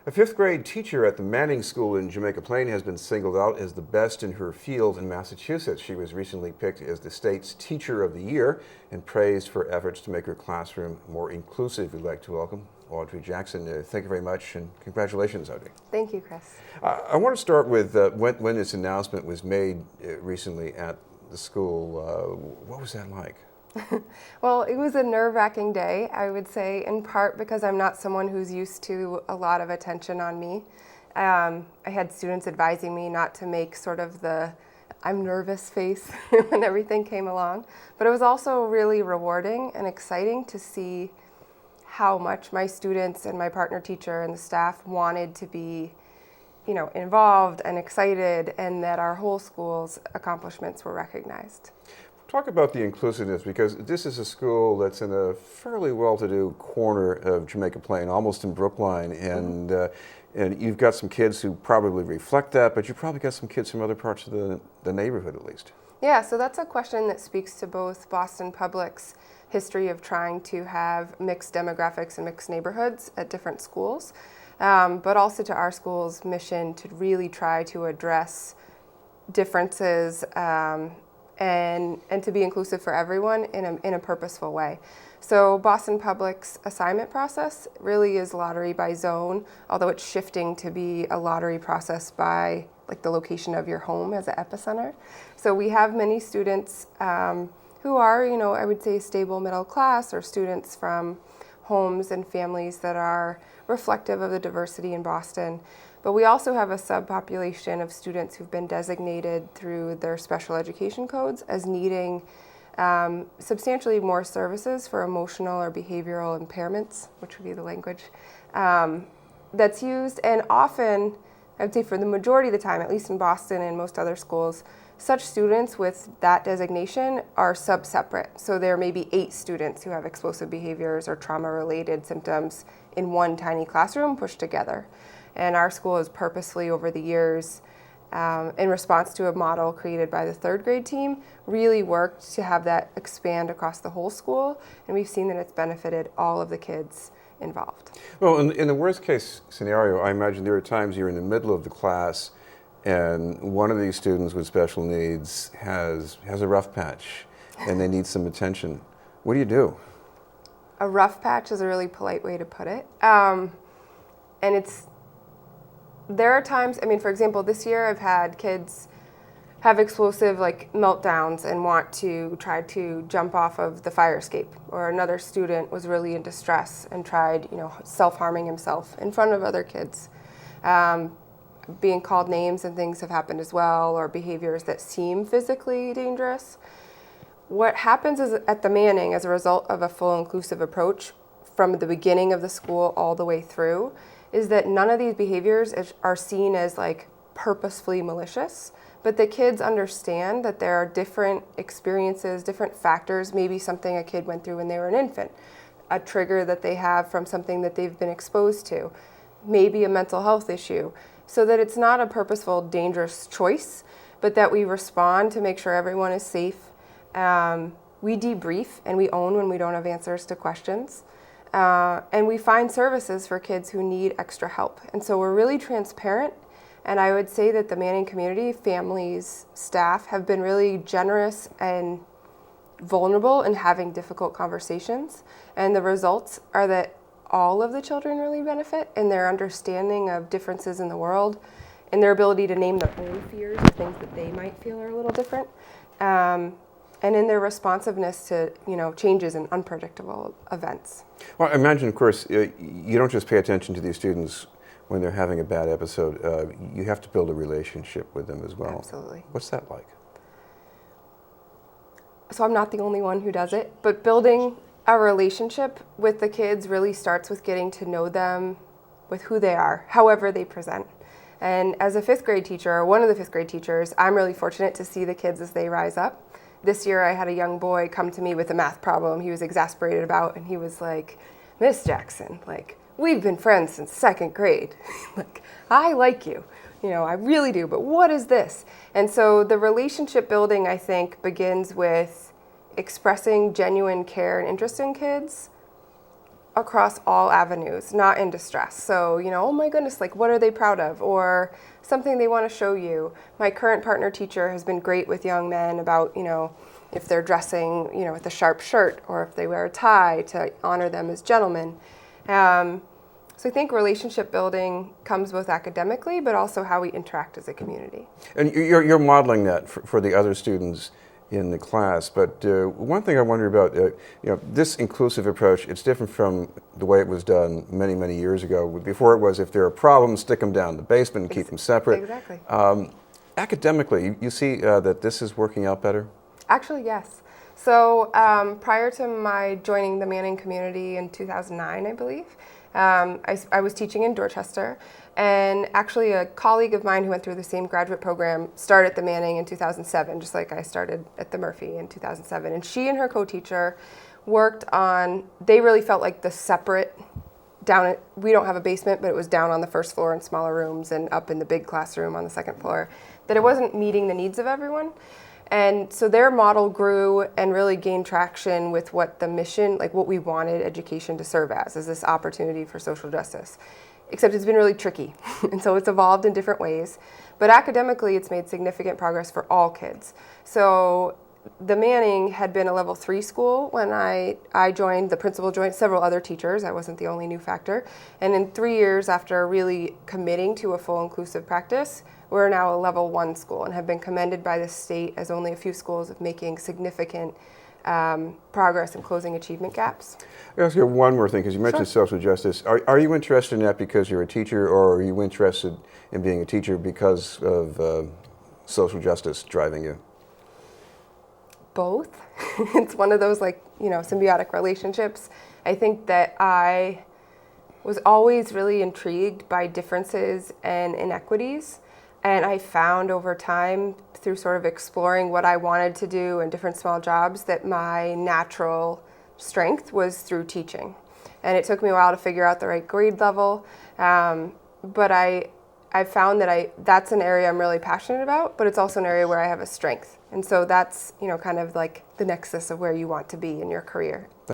A fifth grade teacher at the Manning School in Jamaica Plain has been singled out as the best in her field in Massachusetts. She was recently picked as the state's Teacher of the Year and praised for efforts to make her classroom more inclusive. We'd like to welcome Audrey Jackson. Thank you very much, and congratulations, Audrey. Thank you, Chris. I want to start with when this announcement was made recently at the school. What was that like? Well, it was a nerve-wracking day, I would say, in part because I'm not someone who's used to a lot of attention on me. I had students advising me not to make sort of the I'm nervous face when everything came along. But it was also really rewarding and exciting to see how much my students and my partner teacher and the staff wanted to be, involved and excited, and that our whole school's accomplishments were recognized. Talk about the inclusiveness, because this is a school that's in a fairly well-to-do corner of Jamaica Plain, almost in Brookline, and you've got some kids who probably reflect that, but you probably got some kids from other parts of the neighborhood at least. Yeah, so that's a question that speaks to both Boston Public's history of trying to have mixed demographics and mixed neighborhoods at different schools, but also to our school's mission to really try to address differences and to be inclusive for everyone in a purposeful way. So Boston Public's assignment process really is lottery by zone, although it's shifting to be a lottery process by the location of your home as an epicenter. So we have many students who are, I would say stable middle class, or students from homes and families that are reflective of the diversity in Boston. But we also have a subpopulation of students who've been designated through their special education codes as needing substantially more services for emotional or behavioral impairments, which would be the language that's used. And often, I would say for the majority of the time, at least in Boston and most other schools, such students with that designation are sub-separate. So there may be 8 students who have explosive behaviors or trauma-related symptoms in one tiny classroom pushed together. And our school has purposely, over the years, in response to a model created by the third grade team, really worked to have that expand across the whole school. And we've seen that it's benefited all of the kids involved. Well, in the worst case scenario, I imagine there are times you're in the middle of the class and one of these students with special needs has a rough patch and they need some attention. What do you do? A rough patch is a really polite way to put it. And there are times, for example, this year I've had kids have explosive meltdowns and want to try to jump off of the fire escape, or another student was really in distress and tried, self-harming himself in front of other kids. Being called names and things have happened as well, or behaviors that seem physically dangerous. What happens is at the Manning, as a result of a full inclusive approach from the beginning of the school all the way through, is that none of these behaviors are seen as purposefully malicious, but the kids understand that there are different experiences, different factors, maybe something a kid went through when they were an infant, a trigger that they have from something that they've been exposed to, maybe a mental health issue, so that it's not a purposeful, dangerous choice, but that we respond to make sure everyone is safe. We debrief and we own when we don't have answers to questions. And we find services for kids who need extra help. And so we're really transparent. And I would say that the Manning community, families, staff have been really generous and vulnerable in having difficult conversations. And the results are that all of the children really benefit in their understanding of differences in the world, and their ability to name their own fears or things that they might feel are a little different. And in their responsiveness to changes in unpredictable events. Well, I imagine, of course, you don't just pay attention to these students when they're having a bad episode. You have to build a relationship with them as well. Absolutely. What's that like? So I'm not the only one who does it, but building a relationship with the kids really starts with getting to know them with who they are, however they present. And as a fifth grade teacher, or one of the fifth grade teachers, I'm really fortunate to see the kids as they rise up. This year I had a young boy come to me with a math problem he was exasperated about, and he was like, "Miss Jackson, we've been friends since second grade. I like you. I really do, but what is this?" And so the relationship building, I think, begins with expressing genuine care and interest in kids across all avenues, not in distress. So, oh my goodness, like what are they proud of? Or something they want to show you. My current partner teacher has been great with young men about, if they're dressing, with a sharp shirt or if they wear a tie to honor them as gentlemen. So I think relationship building comes both academically, but also how we interact as a community. And you're modeling that for the other students in the class. But one thing I wonder about, this inclusive approach, it's different from the way it was done many, many years ago. Before it was, if there are problems, stick them down in the basement and keep them separate. Exactly. Academically, you see that this is working out better? Actually, yes. So prior to my joining the Manning community in 2009, I believe, I was teaching in Dorchester, and actually a colleague of mine who went through the same graduate program started at the Manning in 2007, just like I started at the Murphy in 2007. And she and her co-teacher worked on, they really felt like the separate, we don't have a basement, but it was down on the first floor in smaller rooms and up in the big classroom on the second floor, that it wasn't meeting the needs of everyone. And so their model grew and really gained traction with what the mission, like what we wanted education to serve as this opportunity for social justice. Except it's been really tricky. And so it's evolved in different ways. But academically, it's made significant progress for all kids. So the Manning had been a level 3 school when I joined. The principal joined several other teachers. I wasn't the only new factor. And in 3 years after really committing to a full inclusive practice, we're now a level 1 school and have been commended by the state as only a few schools of making significant progress in closing achievement gaps. I'll ask you one more thing, because you mentioned social justice. Are you interested in that because you're a teacher, or are you interested in being a teacher because of social justice driving you? Both. It's one of those symbiotic relationships. I think that I was always really intrigued by differences and inequities. And I found over time, through sort of exploring what I wanted to do in different small jobs, that my natural strength was through teaching. And it took me a while to figure out the right grade level. But I found that that's an area I'm really passionate about, but it's also an area where I have a strength. And so that's, kind of like the nexus of where you want to be in your career.